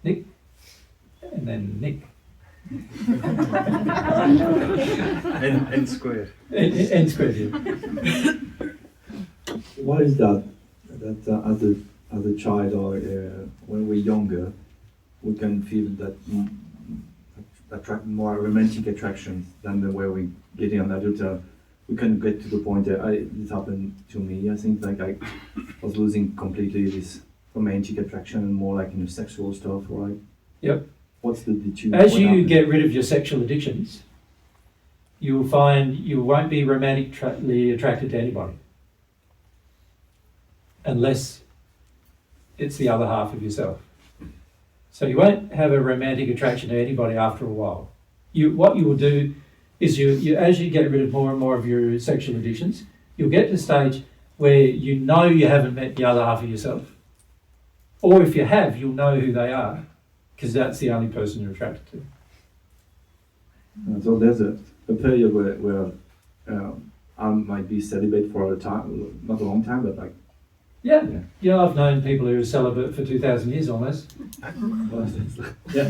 Nick, and then Nick. N squared. N squared, yeah. Why is that as a child or when we're younger, we can feel that attract more romantic attractions than the way we get in adult. We can get to the point that it happened to me. I think like I was losing completely this romantic attraction and more like in the sexual stuff, right? Yep. What's the As you get rid of your sexual addictions, you'll find you won't be romantically attracted to anybody. Unless it's the other half of yourself. So you won't have a romantic attraction to anybody after a while. What you will do is you as you get rid of more and more of your sexual addictions, you'll get to a stage where you know you haven't met the other half of yourself. Or if you have, you'll know who they are, because that's the only person you're attracted to. So there's a period where I might be celibate for a time, not a long time, but like. Yeah, I've known people who are celibate for 2,000 years almost. Yeah.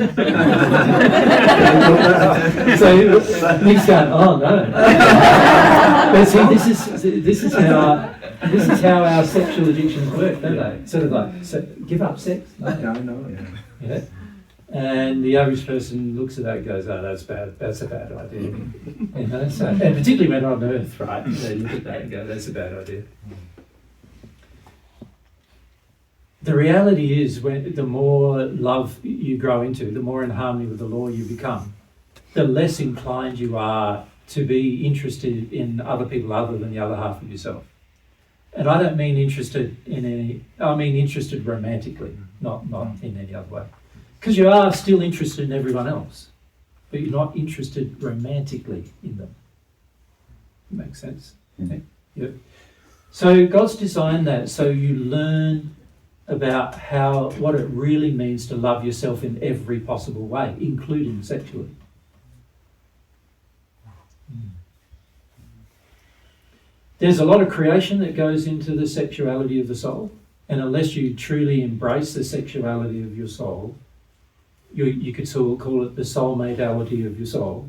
So Nick's going, oh no. But see, this is how our sexual addictions work, don't they? Sort of like, give up sex? No. Yeah, I know, yeah. And the average person looks at that and goes, oh, that's bad. That's a bad idea. You know, so, and particularly when on Earth, right? They look at that and go, that's a bad idea. The reality is, when the more love you grow into, the more in harmony with the law you become, the less inclined you are to be interested in other people other than the other half of yourself. And I don't mean interested I mean interested romantically, not in any other way. Because you are still interested in everyone else, but you're not interested romantically in them. Makes sense? Mm-hmm. Yep. So God's designed that so you learn about what it really means to love yourself in every possible way, including sexually. There's a lot of creation that goes into the sexuality of the soul, and unless you truly embrace the sexuality of your soul, you could sort of call it the soulmateality of your soul.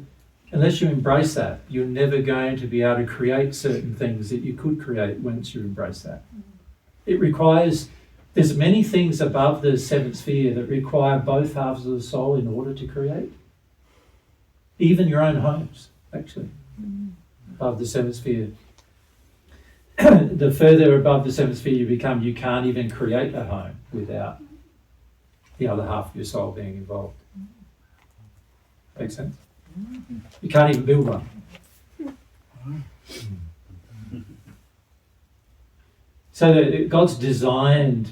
Unless you embrace that, you're never going to be able to create certain things that you could create once you embrace that. It requires, there's many things above the seventh sphere that require both halves of the soul in order to create. Even your own homes, actually, above the seventh sphere. The further above the seventh sphere you become, you can't even create a home without the other half of your soul being involved. Make sense? You can't even build one. So God's designed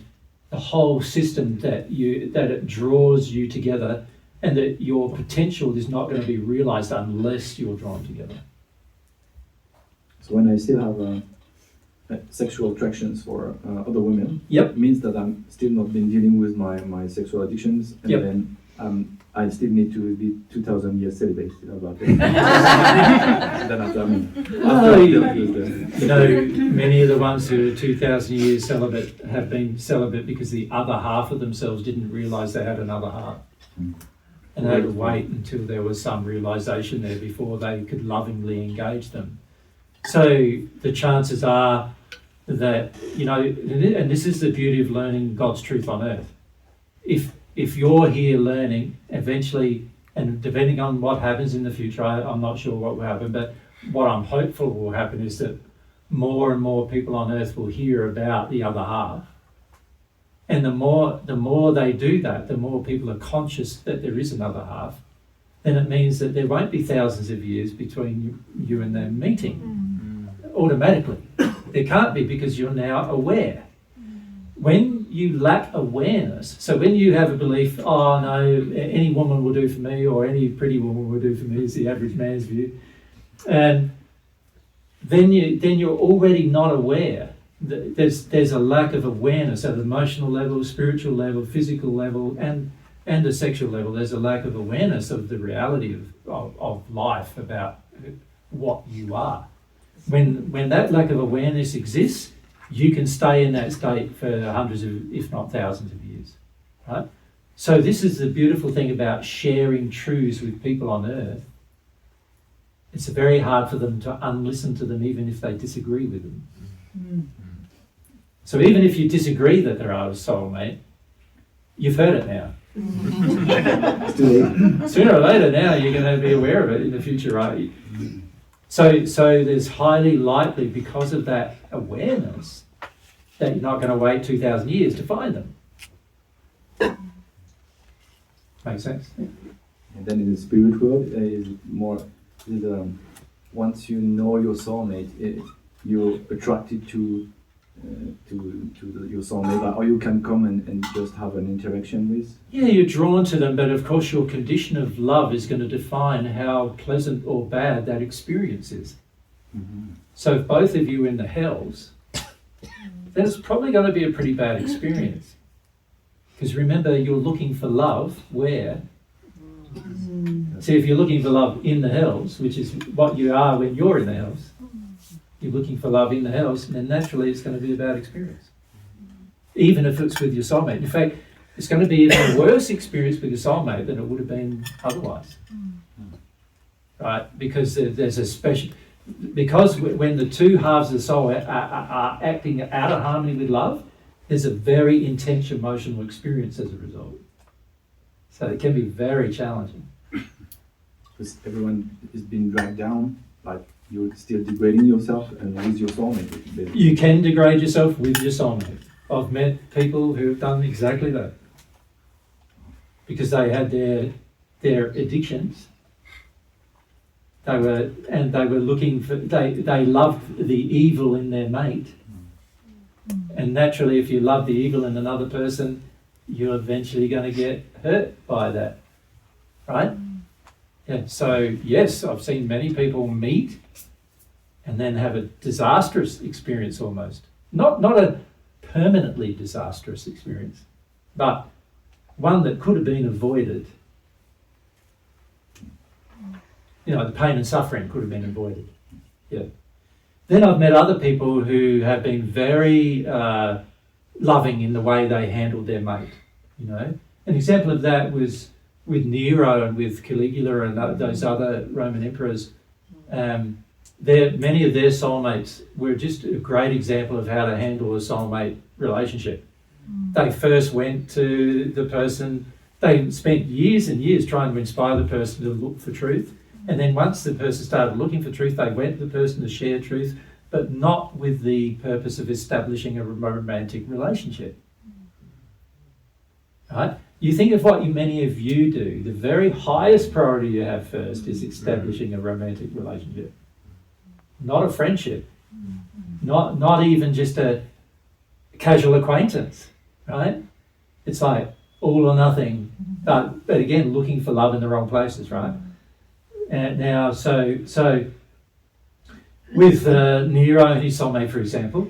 the whole system that it draws you together, and that your potential is not going to be realized unless you're drawn together. So when I still have sexual attractions for other women, Yep. it means that I'm still not been dealing with my sexual addictions, and Yep. then I still need to be 2,000 years celibate about it. Then after, You know, many of the ones who are 2,000 years celibate have been celibate because the other half of themselves didn't realise they had another half. And they had to wait until there was some realisation there before they could lovingly engage them. So the chances are that, you know, and this is the beauty of learning God's truth on earth. If you're here learning, eventually, and depending on what happens in the future, I'm not sure what will happen, but what I'm hopeful will happen is that more and more people on earth will hear about the other half. And the more they do that, the more people are conscious that there is another half, then it means that there won't be thousands of years between you and them meeting automatically. There can't be, because you're now aware. When you lack awareness, so when you have a belief, oh no, any woman will do for me, or any pretty woman will do for me, is the average man's view, and then you're already not aware. There's a lack of awareness at an emotional level, spiritual level, physical level, and a sexual level. There's a lack of awareness of the reality of life, about what you are. When that lack of awareness exists, you can stay in that state for hundreds of, if not thousands of years, right? So this is the beautiful thing about sharing truths with people on earth. It's very hard for them to unlisten to them even if they disagree with them. So even if you disagree that there are a soulmate, you've heard it now. Sooner or later now you're going to be aware of it in the future, right? So there's highly likely, because of that awareness, that you're not going to wait 2,000 years to find them. Makes sense? And then in the spirit world, once you know your soulmate, you're attracted to your soulmate, or you can come and just have an interaction with. Yeah, you're drawn to them, but of course your condition of love is going to define how pleasant or bad that experience is. Mm-hmm. So if both of you are in the hells, then it's probably going to be a pretty bad experience. Because remember, you're looking for love where? See, if you're looking for love in the hells, which is what you are when you're in the hells, you're looking for love in the hells, then naturally it's going to be a bad experience. Even if it's with your soulmate. In fact, it's going to be even a worse experience with your soulmate than it would have been otherwise. Right? Because there's a special... Because when the two halves of the soul are acting out of harmony with love, there's a very intense emotional experience as a result. So it can be very challenging. Because everyone is being dragged down, like you're still degrading yourself and with your soulmate. You can degrade yourself with your soulmate. I've met people who have done exactly that. Because they had their addictions. They were looking for, they loved the evil in their mate. And naturally, if you love the evil in another person, you're eventually going to get hurt by that. Right? Yeah. So, yes, I've seen many people meet and then have a disastrous experience almost. Not a permanently disastrous experience, but one that could have been avoided. You know, the pain and suffering could have been avoided. Yeah. Then I've met other people who have been very loving in the way they handled their mate. You know, an example of that was with Nero and with Caligula and those other Roman emperors. Many of their soulmates were just a great example of how to handle a soulmate relationship. They first went to the person, they spent years and years trying to inspire the person to look for truth. And then once the person started looking for truth, they went to the person to share truth, but not with the purpose of establishing a romantic relationship. Right? You think of what many of you do. The very highest priority you have first is establishing a romantic relationship. Not a friendship. Not even just a casual acquaintance. Right? It's like all or nothing. But again, looking for love in the wrong places, right? And now, so with Nero and his soulmate, for example,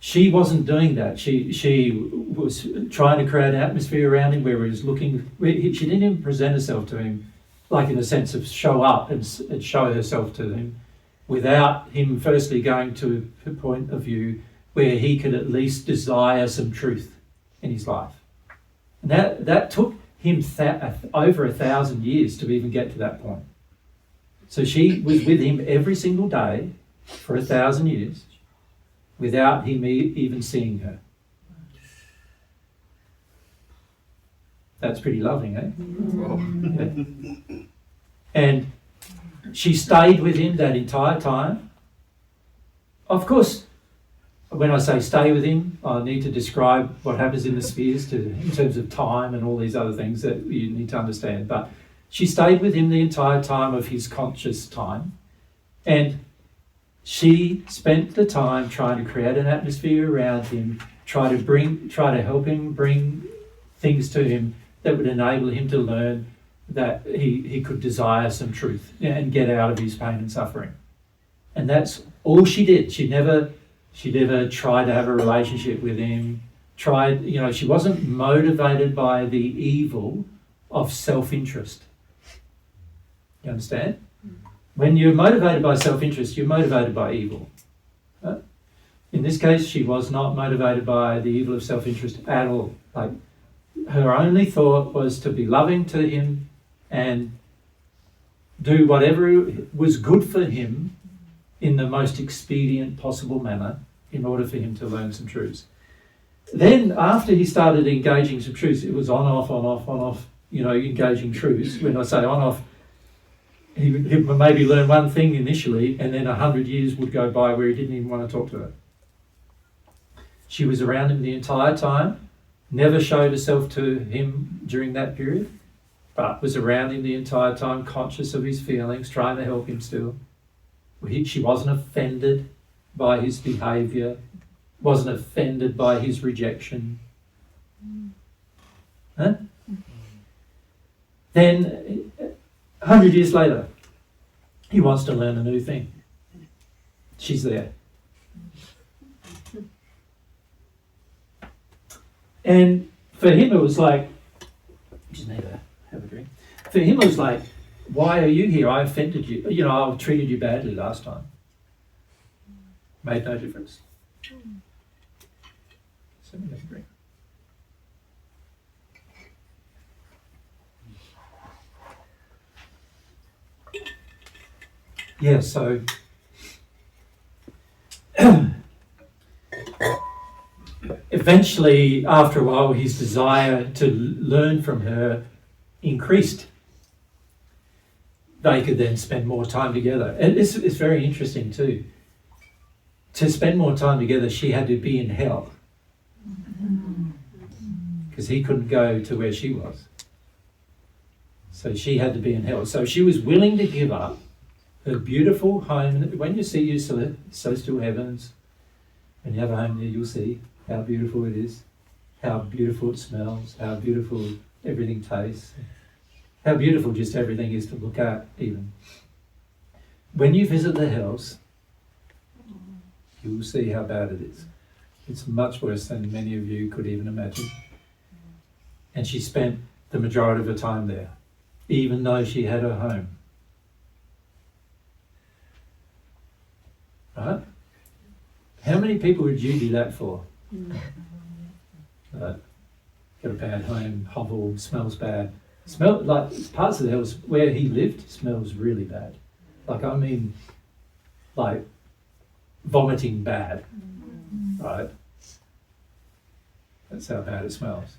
she wasn't doing that. She was trying to create an atmosphere around him where he was looking. She didn't even present herself to him, like in a sense of show up and show herself to him, without him firstly going to a point of view where he could at least desire some truth in his life. And that took him over 1,000 years to even get to that point. So she was with him every single day for 1,000 years without him even seeing her. That's pretty loving, eh? Yeah. And she stayed with him that entire time. Of course, when I say stay with him, I need to describe what happens in the spheres in terms of time and all these other things that you need to understand. But she stayed with him the entire time of his conscious time. And she spent the time trying to create an atmosphere around him, try to help him bring things to him that would enable him to learn that he could desire some truth and get out of his pain and suffering. And that's all she did. She never tried to have a relationship with him. She wasn't motivated by the evil of self-interest. You understand? When you're motivated by self-interest, you're motivated by evil. In this case, she was not motivated by the evil of self-interest at all. her only thought was to be loving to him and do whatever was good for him in the most expedient possible manner in order for him to learn some truths. Then after he started engaging some truths, it was on, off, engaging truths. When I say on, off, he would maybe learn one thing initially, and then 100 years would go by where he didn't even want to talk to her. She was around him the entire time, never showed herself to him during that period, but was around him the entire time, conscious of his feelings, trying to help him still. She wasn't offended by his behaviour, wasn't offended by his rejection. Huh? Then, 100 years later, he wants to learn a new thing. She's there. And for him it was like, just need to have a drink. For him it was like, why are you here? I offended you. I treated you badly last time. Made no difference. So let me have a drink. Yeah, so eventually, after a while, his desire to learn from her increased. They could then spend more time together. And it's very interesting too. To spend more time together, she had to be in hell. Because he couldn't go to where she was. So she had to be in hell. So she was willing to give up her beautiful home. When you see your celestial heavens, when you have a home there, you'll see how beautiful it is, how beautiful it smells, how beautiful everything tastes, how beautiful just everything is to look at even. When you visit the hells, you will see how bad it is. It's much worse than many of you could even imagine. And she spent the majority of her time there, even though she had her home. Right? How many people would you do that for? Got a bad home, hovel, smells bad. Smell like parts of the house where he lived smells really bad. Like vomiting bad. Right? That's how bad it smells.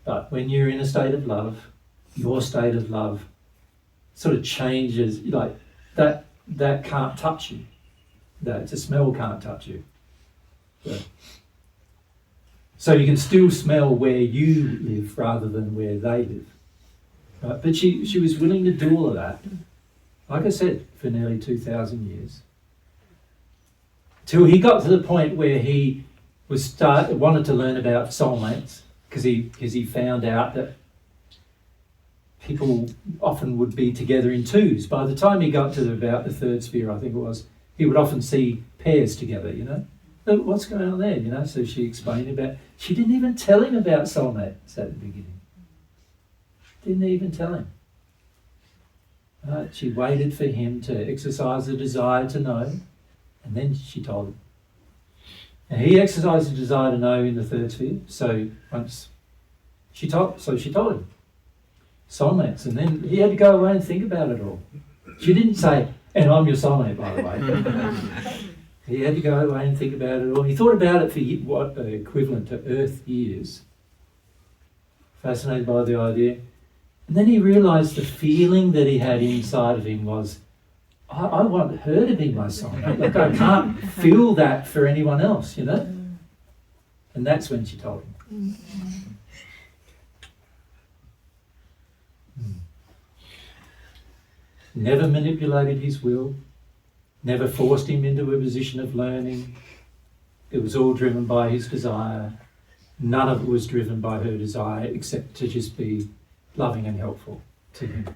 But when you're in a state of love, your state of love sort of changes, like that can't touch you. The smell can't touch you. So you can still smell where you live rather than where they live. Right? But she was willing to do all of that, like I said, for nearly 2,000 years. Till he got to the point where he wanted to learn about soulmates, because he found out that people often would be together in twos. By the time he got to about the third sphere, I think it was, he would often see pairs together, What's going on there, So she explained about, she didn't even tell him about soulmates at the beginning. Didn't even tell him. She waited for him to exercise the desire to know, and then she told him. And he exercised the desire to know in the third sphere, so she told him. Soulmates, and then he had to go away and think about it all. She didn't say, and I'm your soulmate, by the way. He had to go away and think about it all. He thought about it for what equivalent to Earth years. Fascinated by the idea. And then he realised the feeling that he had inside of him was, I want her to be my soulmate. Like I can't feel that for anyone else, And that's when she told him. Never manipulated his will, never forced him into a position of learning. It was all driven by his desire. None of it was driven by her desire except to just be loving and helpful to him.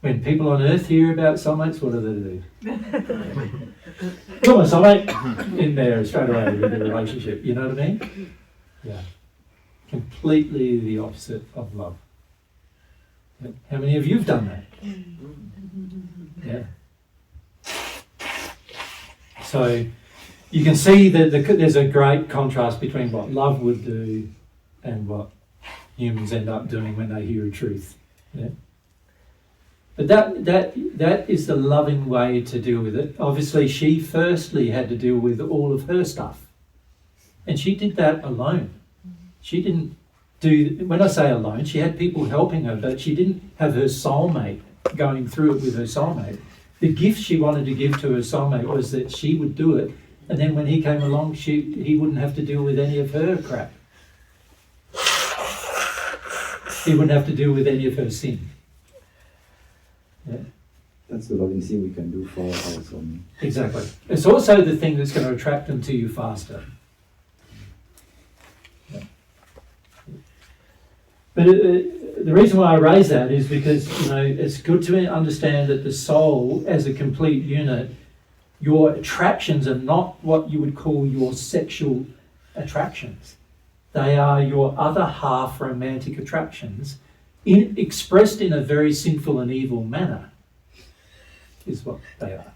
When people on earth hear about soulmates, what do they do? Come on, soulmate! In there straight away with the relationship, you know what I mean? Yeah. Completely the opposite of love. How many of you have done that? Yeah. So you can see that there's a great contrast between what love would do and what humans end up doing when they hear a truth. Yeah? But that is the loving way to deal with it. Obviously, she firstly had to deal with all of her stuff. And she did that alone. She didn't do, when I say alone, she had people helping her, but she didn't have her soulmate going through it with her soulmate. The gift she wanted to give to her soulmate was that she would do it, and then when he came along, he wouldn't have to deal with any of her crap. He wouldn't have to deal with any of her sin. Yeah. That's the loving thing we can do for our soulmate. Exactly. It's also the thing that's going to attract them to you faster. Yeah. But the reason why I raise that is because, you know, it's good to understand that the soul, as a complete unit, your attractions are not what you would call your sexual attractions. They are your other half romantic attractions, expressed in a very sinful and evil manner, is what they are.